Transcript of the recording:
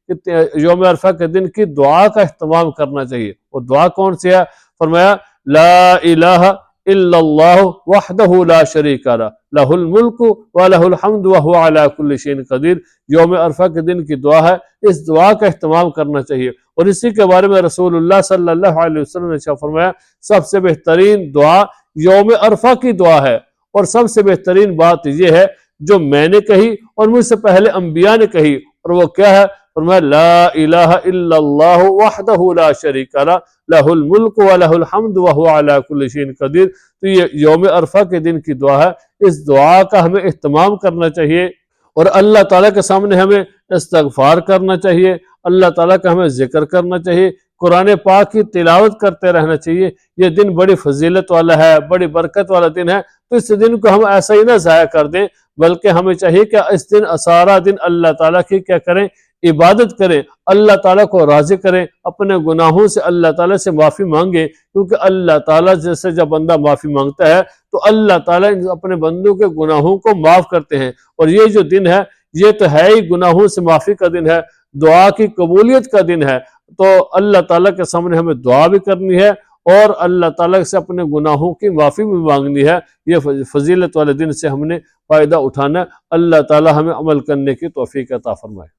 کہ یوم عرفہ کے دن کی دعا کا اہتمام کرنا چاہیے۔ اور دعا کون سی ہے؟ فرمایا لا الہ الا اللہ وحدہ لا شریک لہ لہ الملک ولہ الحمد وہو علی کل شیء قدیر۔ یوم عرفہ کے دن کی دعا ہے، اس دعا کا اہتمام کرنا چاہیے۔ اور اسی کے بارے میں رسول اللہ صلی اللہ علیہ وسلم نے فرمایا سب سے بہترین دعا یوم عرفہ کی دعا ہے، اور سب سے بہترین بات یہ ہے جو میں نے کہی اور مجھ سے پہلے انبیاء نے کہی، اور وہ کیا ہے؟ فرمایا لا الہ الا اللہ وحدہ لا شریک لہ لہ الملک ولہ الحمد وہو علی کل شیء قدیر۔ تو یہ یوم عرفہ کے دن کی دعا ہے، اس دعا کا ہمیں اہتمام کرنا چاہیے، اور اللہ تعالیٰ کے سامنے ہمیں استغفار کرنا چاہیے، اللہ تعالیٰ کا ہمیں ذکر کرنا چاہیے، قرآن پاک کی تلاوت کرتے رہنا چاہیے۔ یہ دن بڑی فضیلت والا ہے، بڑی برکت والا دن ہے، تو اس دن کو ہم ایسا ہی نہ ضائع کر دیں، بلکہ ہمیں چاہیے کہ اس دن سارا دن اللہ تعالیٰ کی کیا کریں؟ عبادت کریں، اللہ تعالیٰ کو راضی کریں، اپنے گناہوں سے اللہ تعالیٰ سے معافی مانگیں، کیونکہ اللہ تعالیٰ جیسے جب بندہ معافی مانگتا ہے تو اللہ تعالیٰ اپنے بندوں کے گناہوں کو معاف کرتے ہیں۔ اور یہ جو دن ہے یہ تو ہے ہی گناہوں سے معافی کا دن ہے، دعا کی قبولیت کا دن ہے، تو اللہ تعالیٰ کے سامنے ہمیں دعا بھی کرنی ہے اور اللہ تعالیٰ سے اپنے گناہوں کی معافی بھی مانگنی ہے۔ یہ فضیلت والے دن سے ہم نے فائدہ اٹھانا ہے۔ اللہ تعالیٰ ہمیں عمل کرنے کی توفیق عطا فرمائے۔